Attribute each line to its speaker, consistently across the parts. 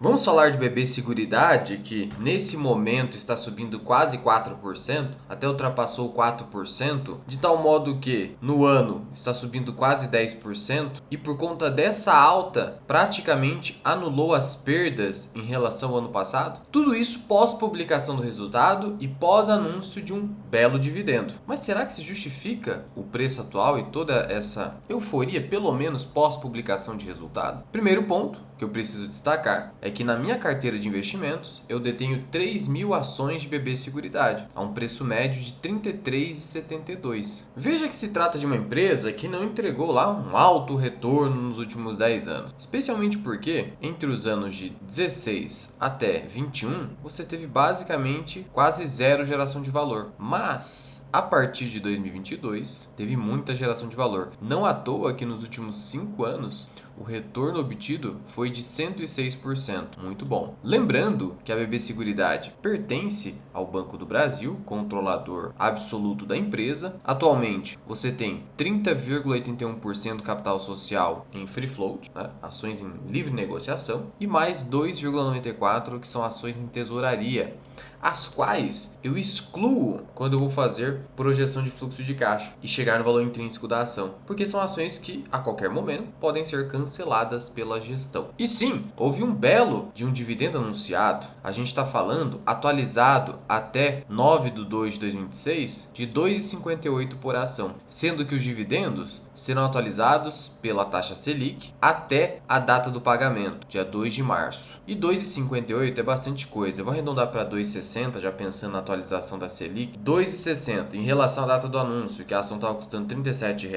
Speaker 1: Vamos falar de BB Seguridade, que nesse momento está subindo quase 4%, até ultrapassou 4%, de tal modo que no ano está subindo quase 10%, e por conta dessa alta praticamente anulou as perdas em relação ao ano passado. Tudo isso pós-publicação do resultado e pós-anúncio de um belo dividendo. Mas será que se justifica o preço atual e toda essa euforia, pelo menos pós-publicação de resultado? Primeiro ponto que eu preciso destacar é que na minha carteira de investimentos eu detenho 3.000 ações de BB Seguridade, a um preço médio de R$ 33,72. Veja que se trata de uma empresa que não entregou lá um alto retorno nos últimos 10 anos, especialmente porque entre os anos de 16 até 21 você teve basicamente quase zero geração de valor, mas a partir de 2022 teve muita geração de valor. Não à toa que nos últimos 5 anos o retorno obtido foi de 106%, muito bom. Lembrando que a BB Seguridade pertence ao Banco do Brasil, controlador absoluto da empresa. Atualmente, você tem 30,81% do capital social em free float, né? Ações em livre negociação, e mais 2,94% que são ações em tesouraria, as quais eu excluo quando eu vou fazer projeção de fluxo de caixa e chegar no valor intrínseco da ação, porque são ações que a qualquer momento podem ser canceladas pela gestão. E sim, houve um belo de um dividendo anunciado, a gente está falando atualizado até 9/2/2026 de R$ 2,58 por ação, sendo que os dividendos serão atualizados pela taxa Selic até a data do pagamento, dia 2 de março. E R$ 2,58 é bastante coisa, eu vou arredondar para 2,60, já pensando na atualização da Selic. 2,60 em relação à data do anúncio, que a ação estava custando R$ 37,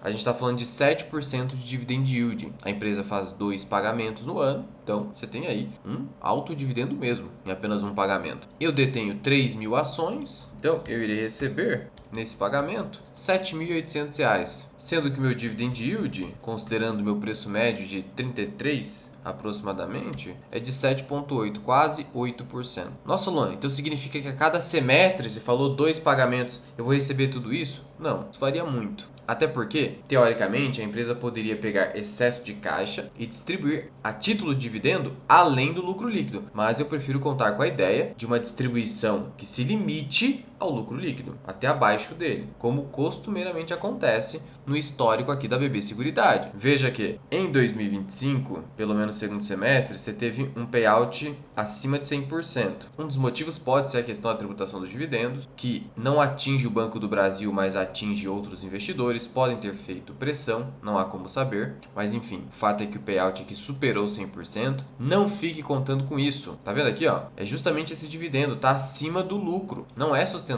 Speaker 1: a gente está falando de 7% de dividend yield. A empresa faz 2 pagamentos no ano, então você tem aí um alto dividendo mesmo, em apenas um pagamento. Eu detenho 3.000 ações, então eu irei receber nesse pagamento R$ 7.800, sendo que meu dividend yield, considerando meu preço médio de 33 aproximadamente, é de 7,8%, quase 8%. Nossa, Luan, então significa que a cada semestre, você falou 2 pagamentos, eu vou receber tudo isso? Não, isso varia muito. Até porque, teoricamente, a empresa poderia pegar excesso de caixa e distribuir a título de dividendo além do lucro líquido. Mas eu prefiro contar com a ideia de uma distribuição que se limite ao lucro líquido, até abaixo dele, como costumeiramente acontece no histórico aqui da BB Seguridade. Veja que em 2025, pelo menos no segundo semestre, você teve um payout acima de 100%. Um dos motivos pode ser a questão da tributação dos dividendos, que não atinge o Banco do Brasil, mas atinge outros investidores, podem ter feito pressão, não há como saber, mas enfim, o fato é que o payout aqui superou 100%, não fique contando com isso. Tá vendo aqui, ó? É justamente esse dividendo, tá acima do lucro, não é sustentável.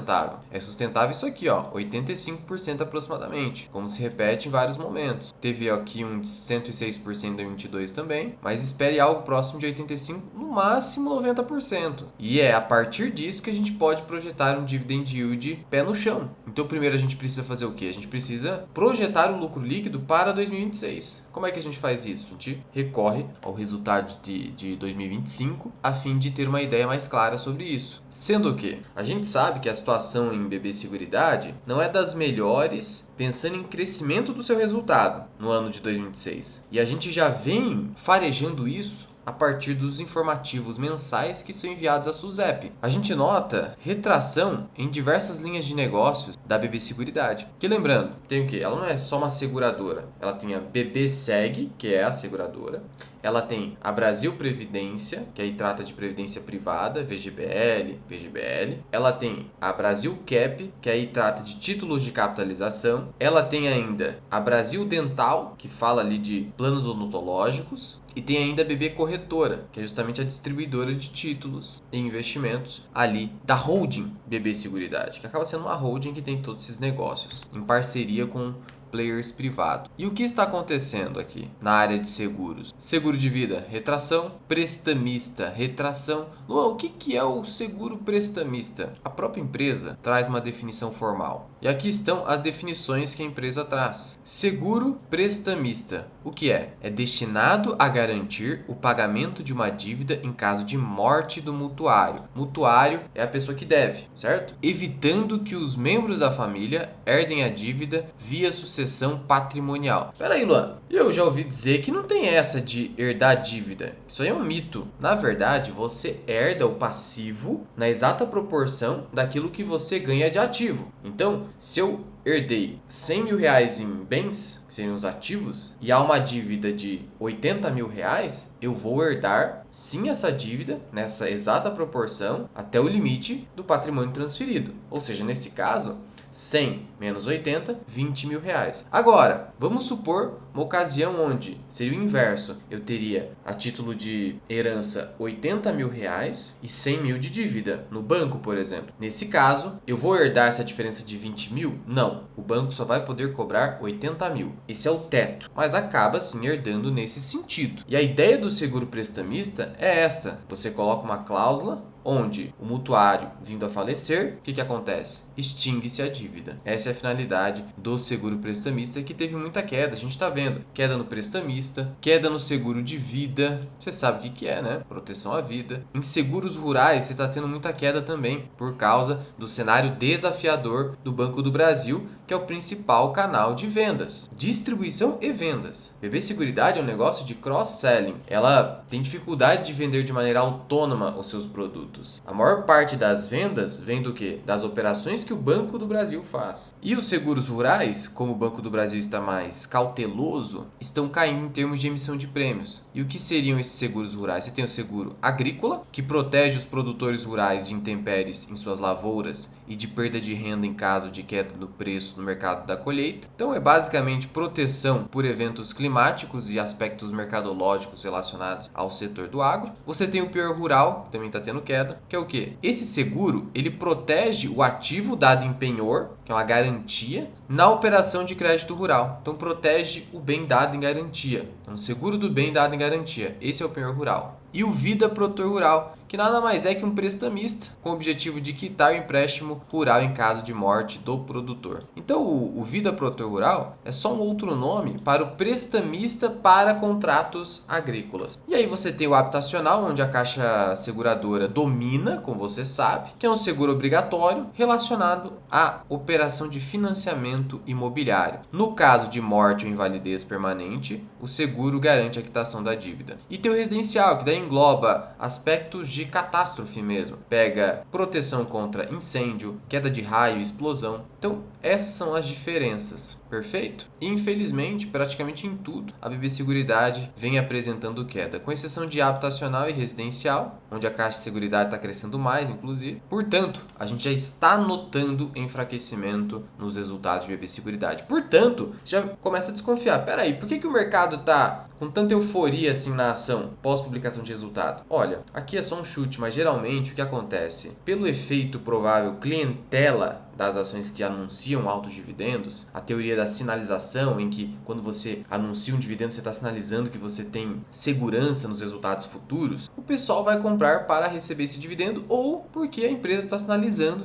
Speaker 1: É sustentável isso aqui, ó, 85% aproximadamente, como se repete em vários momentos. Teve aqui um de 106% em 2022 também, mas espere algo próximo de 85%, no máximo 90%. E é a partir disso que a gente pode projetar um dividend yield pé no chão. Então primeiro a gente precisa fazer o quê? A gente precisa projetar o lucro líquido para 2026. Como é que a gente faz isso? A gente recorre ao resultado de 2025 a fim de ter uma ideia mais clara sobre isso. Sendo que a gente sabe que a situação em BB Seguridade não é das melhores pensando em crescimento do seu resultado no ano de 2026. E a gente já vem farejando isso a partir dos informativos mensais que são enviados à SUSEP. A gente nota retração em diversas linhas de negócios da BB Seguridade. Que lembrando, tem o quê? Ela não é só uma seguradora. Ela tem a BB Seg, que é a seguradora. Ela tem a Brasil Previdência, que aí trata de previdência privada, VGBL, PGBL. Ela tem a Brasil Cap, que aí trata de títulos de capitalização. Ela tem ainda a Brasil Dental, que fala ali de planos odontológicos. E tem ainda a BB Corretora, que é justamente a distribuidora de títulos e investimentos ali da holding BB Seguridade, que acaba sendo uma holding que tem todos esses negócios, em parceria com players privados. E o que está acontecendo aqui na área de seguros? Seguro de vida, retração. Prestamista, retração. Luan, o que é o seguro prestamista? A própria empresa traz uma definição formal. E aqui estão as definições que a empresa traz. Seguro prestamista. O que é? É destinado a garantir o pagamento de uma dívida em caso de morte do mutuário. Mutuário é a pessoa que deve, certo? Evitando que os membros da família herdem a dívida via sucessão patrimonial. Peraí, Luan, eu já ouvi dizer que não tem essa de herdar dívida. Isso aí é um mito. Na verdade, você herda o passivo na exata proporção daquilo que você ganha de ativo. Então, se eu herdei 100 mil reais em bens, que seriam os ativos, e há uma dívida de 80 mil reais, eu vou herdar sim essa dívida nessa exata proporção até o limite do patrimônio transferido. Ou seja, nesse caso, 100 menos 80, 20 mil reais. Agora, vamos supor uma ocasião onde seria o inverso. Eu teria, a título de herança, 80 mil reais e 100 mil de dívida no banco, por exemplo. Nesse caso, eu vou herdar essa diferença de 20 mil? Não. O banco só vai poder cobrar 80 mil. Esse é o teto. Mas acaba, sim, herdando nesse sentido. E a ideia do seguro prestamista é esta. Você coloca uma cláusula onde o mutuário vindo a falecer, o que acontece? Extingue-se a dívida. Essa é a finalidade do seguro prestamista, que teve muita queda. A gente está vendo queda no prestamista, queda no seguro de vida. Você sabe o que é, né? Proteção à vida. Em seguros rurais, você está tendo muita queda também, por causa do cenário desafiador do Banco do Brasil, que é o principal canal de vendas. Distribuição e vendas. BB Seguridade é um negócio de cross-selling. Ela tem dificuldade de vender de maneira autônoma os seus produtos. A maior parte das vendas vem do quê? Das operações que o Banco do Brasil faz. E os seguros rurais, como o Banco do Brasil está mais cauteloso, estão caindo em termos de emissão de prêmios. E o que seriam esses seguros rurais? Você tem o seguro agrícola, que protege os produtores rurais de intempéries em suas lavouras e de perda de renda em caso de queda do preço no mercado da colheita. Então é basicamente proteção por eventos climáticos e aspectos mercadológicos relacionados ao setor do agro. Você tem o pior rural, que também está tendo queda, que é o quê? Esse seguro, ele protege o ativo dado em penhor, que é uma garantia, na operação de crédito rural. Então protege o bem dado em garantia. Então, seguro do bem dado em garantia. Esse é o penhor rural. E o Vida Protetor Rural, que nada mais é que um prestamista com o objetivo de quitar o empréstimo rural em caso de morte do produtor. Então o Vida Protetor Rural é só um outro nome para o prestamista para contratos agrícolas. E aí você tem o habitacional, onde a Caixa Seguradora domina, como você sabe, que é um seguro obrigatório relacionado à operação de financiamento imobiliário. No caso de morte ou invalidez permanente, o seguro garante a quitação da dívida. E tem o residencial, que daí engloba aspectos de catástrofe mesmo. Pega proteção contra incêndio, queda de raio e explosão. Então, essas são as diferenças, perfeito? E, infelizmente, praticamente em tudo, a BB Seguridade vem apresentando queda, com exceção de habitacional e residencial, onde a Caixa de Seguridade está crescendo mais, inclusive. Portanto, a gente já está notando enfraquecimento nos resultados de BB Seguridade. Portanto, já começa a desconfiar. Peraí, por que o mercado está com tanta euforia assim na ação pós-publicação de resultado? Olha, aqui é só um chute, mas geralmente o que acontece? Pelo efeito provável clientela das ações que anunciam altos dividendos, a teoria da sinalização, em que quando você anuncia um dividendo, você está sinalizando que você tem segurança nos resultados futuros, o pessoal vai comprar para receber esse dividendo ou porque a empresa está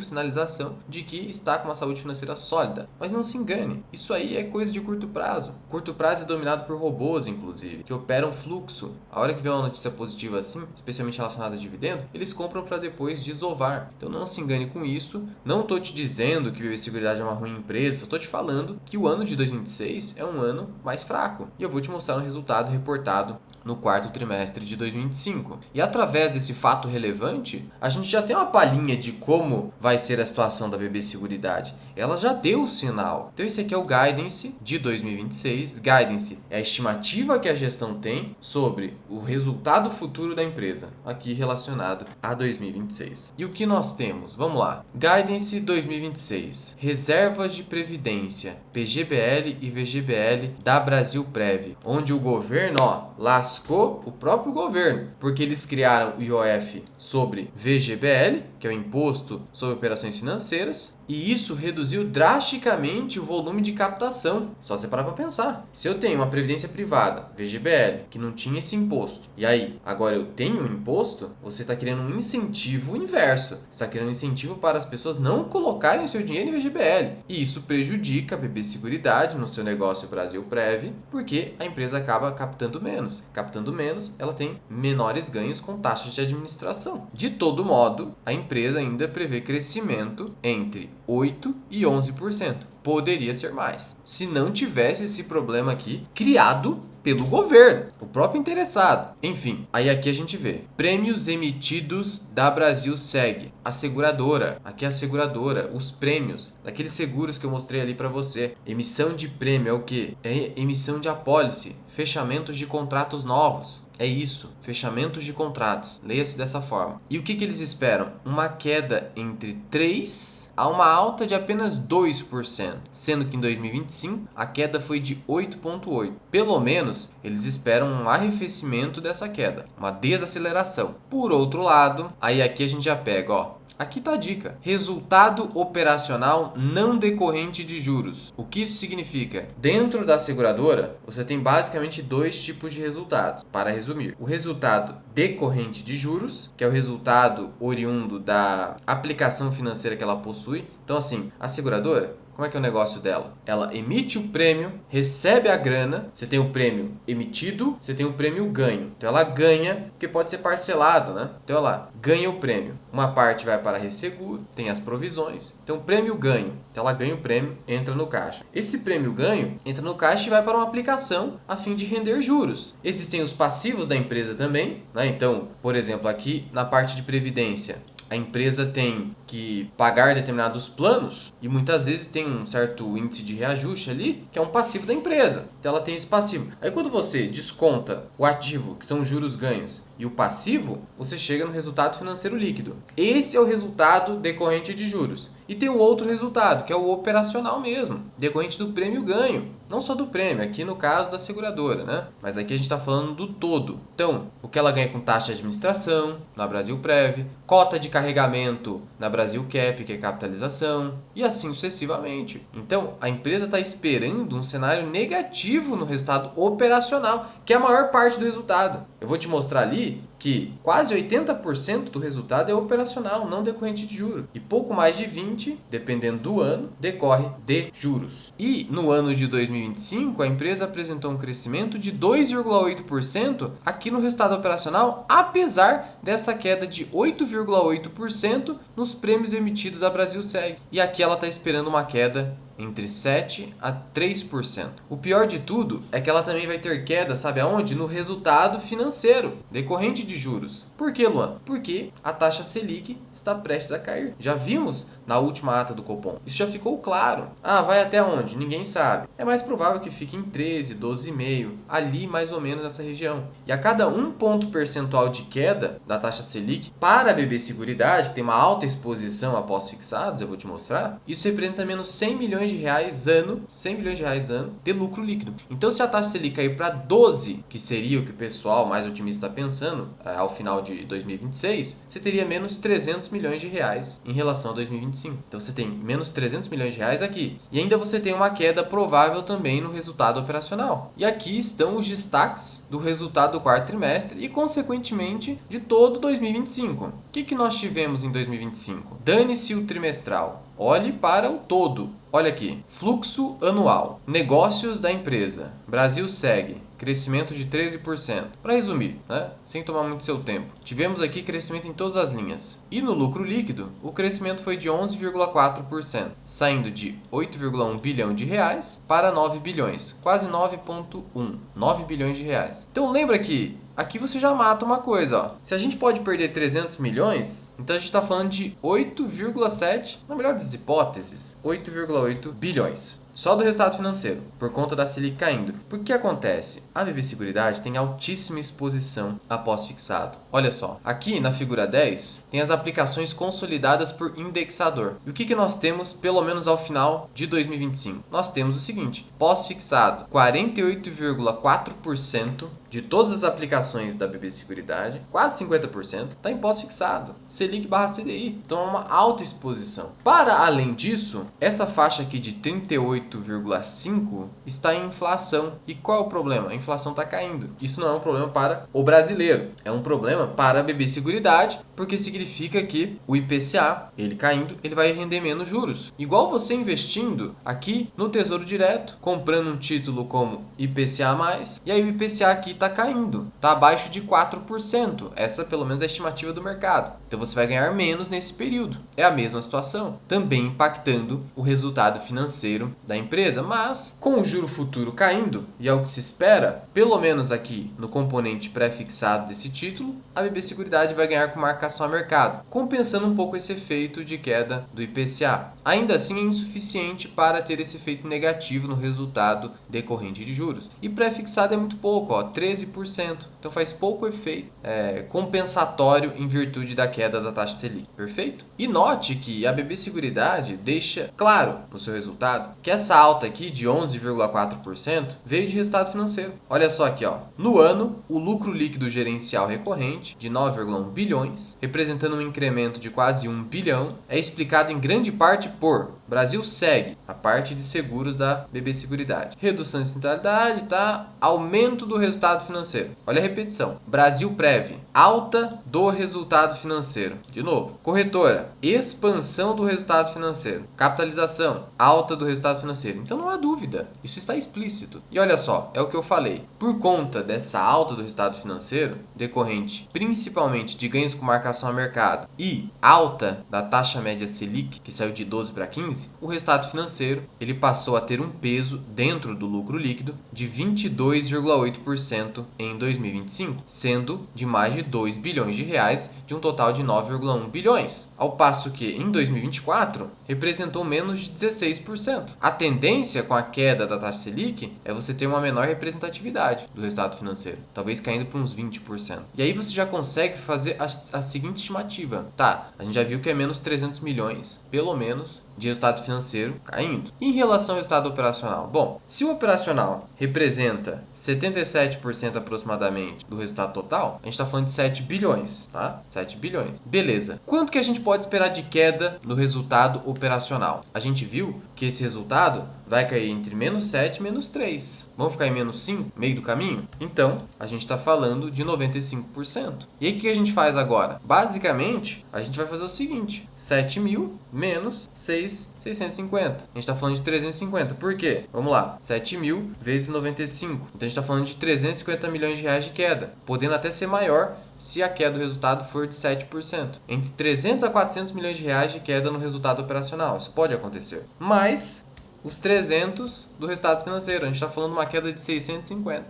Speaker 1: sinalização de que está com uma saúde financeira sólida. Mas não se engane, isso aí é coisa de curto prazo. Curto prazo é dominado por robôs, inclusive, que operam fluxo. A hora que vem uma notícia positiva assim, especialmente relacionada a dividendo, eles compram para depois desovar. Então não se engane com isso. Não estou te dizendo que BB Seguridade é uma ruim empresa, só estou te falando que o ano de 2026 é um ano mais fraco. E eu vou te mostrar um resultado reportado no quarto trimestre de 2025. E através desse fato relevante, a gente já tem uma palhinha de como vai ser a situação da BB Seguridade. Ela já deu o sinal. Então esse aqui é o Guidance de 2026. Guidance é a estimativa que a gestão tem sobre o resultado futuro da empresa, aqui relacionado a 2026. E o que nós temos? Vamos lá. Guidance 2026. Reservas de previdência, PGBL e VGBL da Brasilprev, onde o governo, lascou o próprio governo, porque eles criaram o IOF sobre VGBL, que é o Imposto sobre Operações Financeiras, E isso reduziu drasticamente o volume de captação. Só você parar para pensar. Se eu tenho uma previdência privada, VGBL, que não tinha esse imposto, e aí agora eu tenho um imposto, você está criando um incentivo inverso. Você está criando um incentivo para as pessoas não colocarem o seu dinheiro em VGBL. E isso prejudica a BB Seguridade no seu negócio Brasilprev, porque a empresa acaba captando menos. Captando menos, ela tem menores ganhos com taxas de administração. De todo modo, a empresa ainda prevê crescimento entre 8% e 11%. Poderia ser mais. Se não tivesse esse problema aqui criado pelo governo, o próprio interessado. Enfim, aí aqui a gente vê prêmios emitidos da Brasilseg, a seguradora, aqui é a seguradora, os prêmios daqueles seguros que eu mostrei ali para você. Emissão de prêmio é o que? É emissão de apólice, fechamentos de contratos novos. É isso, fechamentos de contratos. Leia-se dessa forma. E o que eles esperam? Uma queda entre 3% a uma alta de apenas 2%, sendo que em 2025 a queda foi de 8,8%. Pelo menos, eles esperam um arrefecimento dessa queda, uma desaceleração. Por outro lado, aí aqui a gente já pega, ó. Aqui tá a dica. Resultado operacional não decorrente de juros. O que isso significa? Dentro da seguradora, você tem basicamente dois tipos de resultados. Para resumir, o resultado decorrente de juros, que é o resultado oriundo da aplicação financeira que ela possui. Então, assim, a seguradora, como é que é o negócio dela? Ela emite o prêmio, recebe a grana, você tem o prêmio emitido, você tem o prêmio ganho. Então ela ganha, porque pode ser parcelado, né? Então ela ganha o prêmio. Uma parte vai para resseguro, tem as provisões. Então prêmio ganho. Então ela ganha o prêmio, entra no caixa. Esse prêmio ganho entra no caixa e vai para uma aplicação a fim de render juros. Existem os passivos da empresa também, né? Então, por exemplo, aqui na parte de previdência, a empresa tem que pagar determinados planos e muitas vezes tem um certo índice de reajuste ali, que é um passivo da empresa. Então ela tem esse passivo. Aí quando você desconta o ativo, que são os juros ganhos, e o passivo, você chega no resultado financeiro líquido. Esse é o resultado decorrente de juros. E tem o outro resultado, que é o operacional mesmo, decorrente do prêmio ganho. Não só do prêmio, aqui no caso da seguradora, né? Mas aqui a gente está falando do todo. Então, o que ela ganha com taxa de administração, na Brasilprev, cota de carregamento na Brasilcap, que é capitalização, e assim sucessivamente. Então, a empresa está esperando um cenário negativo no resultado operacional, que é a maior parte do resultado. Eu vou te mostrar ali que quase 80% do resultado é operacional, não decorrente de juros. E pouco mais de 20%, dependendo do ano, decorre de juros. E no ano de 2025, a empresa apresentou um crescimento de 2,8% aqui no resultado operacional, apesar dessa queda de 8,8% nos prêmios emitidos à Brasilseg. E aqui ela está esperando uma queda entre 7% a 3%. O pior de tudo é que ela também vai ter queda, sabe aonde? No resultado financeiro, decorrente de juros. Por que, Luan? Porque a taxa Selic está prestes a cair. Já vimos na última ata do Copom. Isso já ficou claro. Ah, vai até onde? Ninguém sabe. É mais provável que fique em 13, 12,5, ali mais ou menos nessa região. E a cada 1 ponto percentual de queda da taxa Selic para a BB Seguridade, que tem uma alta exposição a pós-fixados, eu vou te mostrar, isso representa menos 100 milhões de reais ano, 100 milhões de reais ano de lucro líquido. Então, se a taxa Selic cair para 12, que seria o que o pessoal mais otimista está pensando ao final de 2026, você teria menos 300 milhões de reais em relação a 2025. Então, você tem menos 300 milhões de reais aqui. E ainda você tem uma queda provável também no resultado operacional. E aqui estão os destaques do resultado do quarto trimestre e, consequentemente, de todo 2025. O que nós tivemos em 2025? Dane-se o trimestral. Olhe para o todo. Olha aqui, fluxo anual, negócios da empresa, Brasilseg, crescimento de 13%. Para resumir, né? Sem tomar muito seu tempo, tivemos aqui crescimento em todas as linhas. E no lucro líquido, o crescimento foi de 11,4%, saindo de 8,1 bilhão de reais para 9 bilhões, quase 9,1, 9 bilhões de reais. Então lembra que aqui você já mata uma coisa, ó. Se a gente pode perder 300 milhões, então a gente está falando de 8,7, na melhor das hipóteses, 8,8 bilhões. só do resultado financeiro, por conta da Selic caindo. Por que acontece? A BB Seguridade tem altíssima exposição a pós-fixado. Olha só, aqui na figura 10 tem as aplicações consolidadas por indexador. E o que nós temos pelo menos ao final de 2025? Nós temos o seguinte: pós-fixado, 48,4% de todas as aplicações da BB Seguridade, quase 50%, está em pós-fixado, Selic barra CDI. Então é uma alta exposição. Para além disso, essa faixa aqui de 38,5% está em inflação. E qual é o problema? A inflação está caindo. Isso não é um problema para o brasileiro, é um problema para a BB Seguridade, porque significa que o IPCA, ele caindo, ele vai render menos juros. Igual você investindo aqui no Tesouro Direto, comprando um título como IPCA+, e aí o IPCA aqui está caindo, está abaixo de 4%. Essa pelo menos é a estimativa do mercado. Então você vai ganhar menos nesse período. É a mesma situação, também impactando o resultado financeiro da empresa, mas com o juro futuro caindo, e é o que se espera, pelo menos aqui no componente pré-fixado desse título, a BB Seguridade vai ganhar com marcação a mercado, compensando um pouco esse efeito de queda do IPCA. Ainda assim é insuficiente para ter esse efeito negativo no resultado decorrente de juros. E pré-fixado é muito pouco, 13%. Então faz pouco efeito compensatório em virtude da queda da taxa Selic. Perfeito? E note que a BB Seguridade deixa claro no seu resultado que essa alta aqui de 11,4% veio de resultado financeiro. Olha só aqui, no ano, o lucro líquido gerencial recorrente de 9,1 bilhões, representando um incremento de quase 1 bilhão, é explicado em grande parte por Brasil segue a parte de seguros da BB Seguridade. Redução de centralidade, aumento do resultado financeiro. Olha a repetição. Brasil Prev, alta do resultado financeiro. De novo. Corretora, expansão do resultado financeiro. Capitalização, alta do resultado financeiro. Então não há dúvida, isso está explícito. E olha só, é o que eu falei. Por conta dessa alta do resultado financeiro, decorrente principalmente de ganhos com marcação a mercado e alta da taxa média Selic, que saiu de 12 para 15, o resultado financeiro ele passou a ter um peso dentro do lucro líquido de 22,8% em 2025, sendo de mais de 2 bilhões de reais de um total de 9,1 bilhões, ao passo que em 2024 representou menos de 16%. A tendência com a queda da taxa Selic é você ter uma menor representatividade do resultado financeiro, talvez caindo para uns 20%. E aí você já consegue fazer a seguinte estimativa. A gente já viu que é menos 300 milhões, pelo menos, de resultado financeiro caindo. Em relação ao resultado operacional, bom, se o operacional representa 77% aproximadamente do resultado total, a gente está falando de 7 bilhões, 7 bilhões. Beleza. Quanto que a gente pode esperar de queda no resultado operacional? A gente viu que esse resultado vai cair entre menos 7 e menos 3. Vamos ficar em menos 5, meio do caminho? Então, a gente está falando de 95%. E aí, o que a gente faz agora? Basicamente, a gente vai fazer o seguinte: 7 mil menos 6.650. A gente está falando de 350. Por quê? Vamos lá. 7 mil vezes 95. Então, a gente está falando de 350 milhões de reais de queda, podendo até ser maior se a queda do resultado for de 7%. Entre 300 a 400 milhões de reais de queda no resultado operacional. Isso pode acontecer. Mas os 300 do resultado financeiro, a gente está falando de uma queda de 650.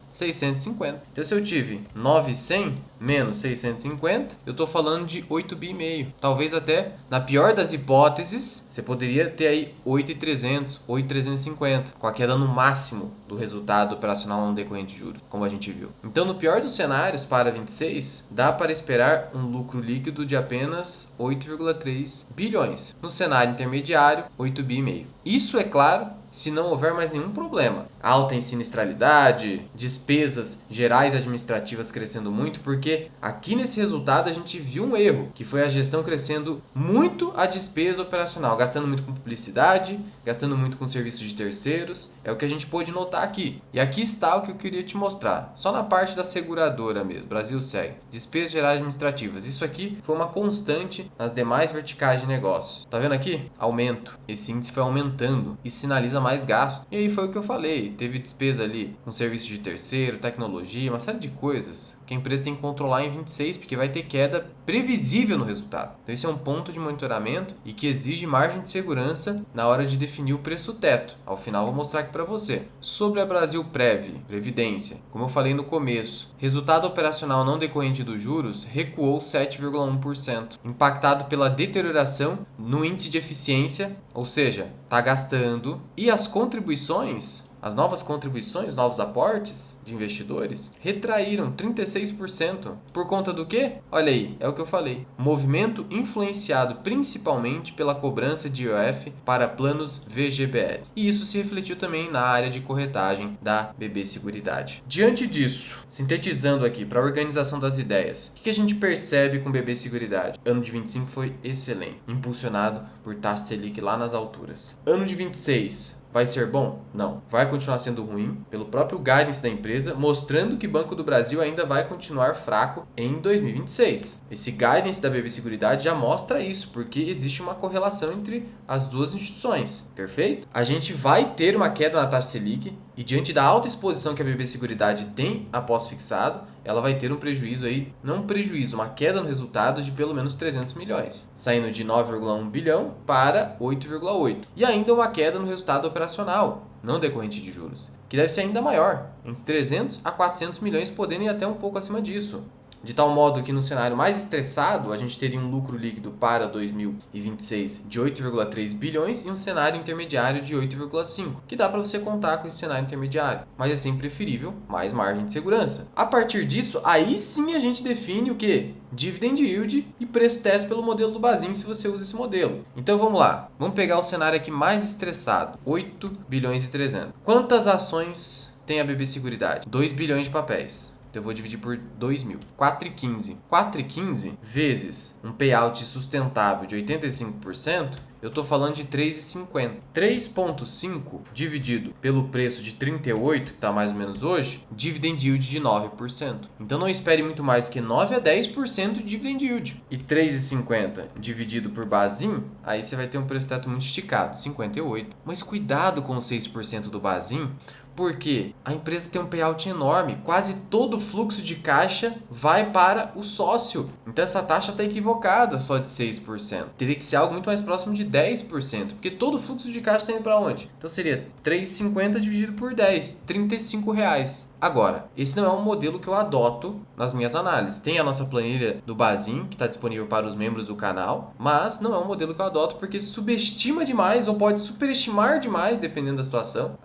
Speaker 1: Então, se eu tive 900 menos 650, eu estou falando de 8,5 bi. Talvez até, na pior das hipóteses, você poderia ter aí 8,300, 8,350, com a queda no máximo do resultado operacional no decorrente de juros, como a gente viu. Então, no pior dos cenários, para 26, dá para esperar um lucro líquido de apenas 8,3 bilhões. No cenário intermediário, 8,5 bi. Isso, é claro, se não houver mais nenhum problema. Alta em sinistralidade, despesas gerais administrativas crescendo muito, porque aqui nesse resultado a gente viu um erro, que foi a gestão crescendo muito a despesa operacional, gastando muito com publicidade, gastando muito com serviços de terceiros, é o que a gente pôde notar aqui. E aqui está o que eu queria te mostrar, só na parte da seguradora mesmo, Brasil segue, despesas gerais administrativas. Isso aqui foi uma constante nas demais verticais de negócios. Tá vendo aqui? Aumento. Esse índice foi aumentando e sinaliza mais gasto. E aí foi o que eu falei, teve despesa ali com serviço de terceiro, tecnologia, uma série de coisas que a empresa tem que controlar em 26, porque vai ter queda previsível no resultado. Então esse é um ponto de monitoramento e que exige margem de segurança na hora de definir o preço teto. Ao final vou mostrar aqui para você. Sobre a Brasilprev, Previdência, como eu falei no começo, resultado operacional não decorrente dos juros recuou 7,1%, impactado pela deterioração no índice de eficiência, ou seja, está gastando, e as contribuições, as novas contribuições, novos aportes de investidores, retraíram 36%. Por conta do quê? Olha aí, é o que eu falei. Movimento influenciado principalmente pela cobrança de IOF para planos VGBL. E isso se refletiu também na área de corretagem da BB Seguridade. Diante disso, sintetizando aqui para a organização das ideias, o que a gente percebe com BB Seguridade? Ano de 25 foi excelente, impulsionado por taxa Selic lá nas alturas. Ano de 26... vai ser bom? Não. Vai continuar sendo ruim, pelo próprio guidance da empresa, mostrando que Banco do Brasil ainda vai continuar fraco em 2026. Esse guidance da BB Seguridade já mostra isso, porque existe uma correlação entre as duas instituições. Perfeito? A gente vai ter uma queda na taxa Selic, e diante da alta exposição que a BB Seguridade tem após fixado, ela vai ter um prejuízo aí, não um prejuízo, uma queda no resultado de pelo menos 300 milhões, saindo de 9,1 bilhão para 8,8. E ainda uma queda no resultado operacional, não decorrente de juros, que deve ser ainda maior, entre 300 a 400 milhões, podendo ir até um pouco acima disso. De tal modo que no cenário mais estressado, a gente teria um lucro líquido para 2026 de 8,3 bilhões e um cenário intermediário de 8,5, que dá para você contar com esse cenário intermediário. Mas é sempre preferível mais margem de segurança. A partir disso, aí sim a gente define o que? Dividend yield e preço teto pelo modelo do Bazin, se você usa esse modelo. Então vamos lá, vamos pegar o cenário aqui mais estressado, 8 bilhões e 300. Quantas ações tem a BB Seguridade? 2 bilhões de papéis. Eu vou dividir por 2.000. 4,15. 4,15 vezes um payout sustentável de 85%, eu estou falando de 3,50. 3,5 dividido pelo preço de 38, que está mais ou menos hoje, dividend yield de 9%. Então não espere muito mais que 9 a 10% de dividend yield. E 3,50 dividido por Bazin, aí você vai ter um preço teto muito esticado, 58. Mas cuidado com os 6% do Bazin, porque a empresa tem um payout enorme, quase todo o fluxo de caixa vai para o sócio. Então essa taxa está equivocada só de 6%. Teria que ser algo muito mais próximo de 10%, porque todo o fluxo de caixa está indo para onde? Então seria 3,50 dividido por 10, R$35. Agora, esse não é um modelo que eu adoto nas minhas análises. Tem a nossa planilha do Bazin, que está disponível para os membros do canal, mas não é um modelo que eu adoto porque subestima demais ou pode superestimar demais, dependendo da situação,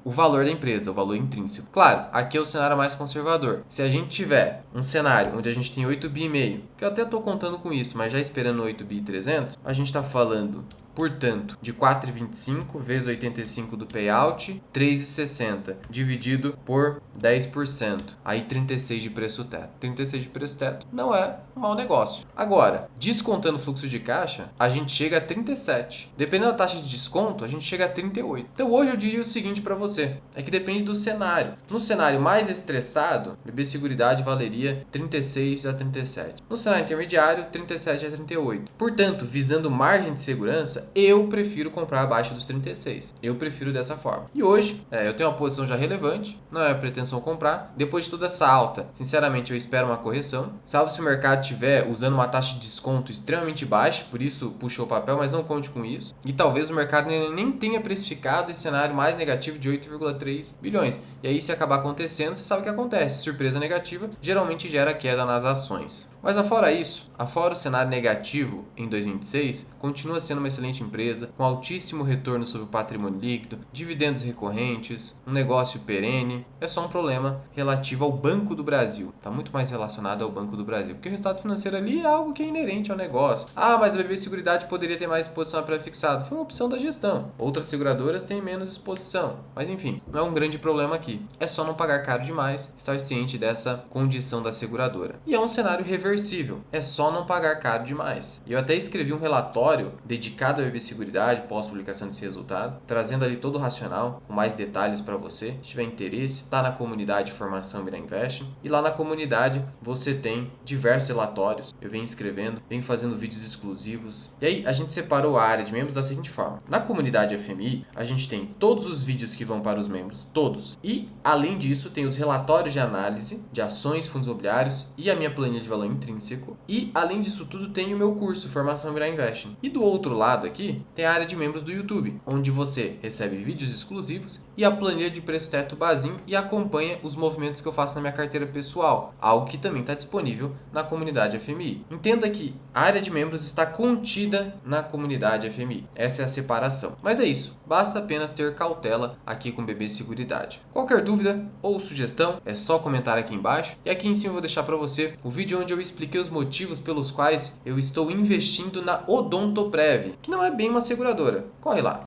Speaker 1: o valor da empresa, o valor intrínseco. Claro, aqui é o cenário mais conservador. Se a gente tiver um cenário onde a gente tem 8 bi e meio, que eu até estou contando com isso, mas já esperando 8 bi e 300, a gente está falando, portanto, de 4,25 vezes 85 do payout, 3,60 dividido por 10%. Aí 36 de preço teto. 36 de preço teto não é um mau negócio. Agora, descontando o fluxo de caixa, a gente chega a 37. Dependendo da taxa de desconto, a gente chega a 38. Então hoje eu diria o seguinte para você, é que depende do cenário. No cenário mais estressado, BB Seguridade valeria 36 a 37. No cenário intermediário, 37 a 38. Portanto, visando margem de segurança, eu prefiro comprar abaixo dos 36. Eu prefiro dessa forma. E hoje, eu tenho uma posição já relevante, não é pretensão comprar. Depois de toda essa alta, sinceramente, eu espero uma correção. Salvo se o mercado estiver usando uma taxa de desconto extremamente baixa, por isso puxou o papel, mas não conte com isso. E talvez o mercado nem tenha precificado esse cenário mais negativo de 8,3 bilhões. E aí, se acabar acontecendo, você sabe o que acontece. Surpresa negativa geralmente gera queda nas ações. Mas afora isso, afora o cenário negativo em 2026, continua sendo uma excelente empresa, com altíssimo retorno sobre o patrimônio líquido, dividendos recorrentes, um negócio perene. É só um problema relativo ao Banco do Brasil. Está muito mais relacionado ao Banco do Brasil, porque o resultado financeiro ali é algo que é inerente ao negócio. Ah, mas a BB Seguridade poderia ter mais exposição a pré-fixado. Foi uma opção da gestão. Outras seguradoras têm menos exposição. Mas enfim, não é um grande problema aqui. É só não pagar caro demais, estar ciente dessa condição da seguradora. E é um cenário revertido reversível, é só não pagar caro demais. E eu até escrevi um relatório dedicado a BB Seguridade pós-publicação desse resultado, trazendo ali todo o racional, com mais detalhes para você. Se tiver interesse, tá na comunidade Formação Mira Invest. E lá na comunidade você tem diversos relatórios. Eu venho escrevendo, venho fazendo vídeos exclusivos. E aí a gente separou a área de membros da seguinte forma. Na comunidade FMI, a gente tem todos os vídeos que vão para os membros, todos. E além disso, tem os relatórios de análise de ações, fundos imobiliários e a minha planilha de valor intrínseco. E além disso tudo, tem o meu curso Formação Mira Investing. E do outro lado aqui, tem a área de membros do YouTube, onde você recebe vídeos exclusivos e a planilha de preço teto Bazin e acompanha os movimentos que eu faço na minha carteira pessoal, algo que também está disponível na comunidade FMI. Entenda que a área de membros está contida na comunidade FMI. Essa é a separação. Mas é isso, basta apenas ter cautela aqui com BB Seguridade. Qualquer dúvida ou sugestão, é só comentar aqui embaixo. E aqui em cima eu vou deixar para você o vídeo onde eu expliquei os motivos pelos quais eu estou investindo na Odontoprev, que não é bem uma seguradora. Corre lá!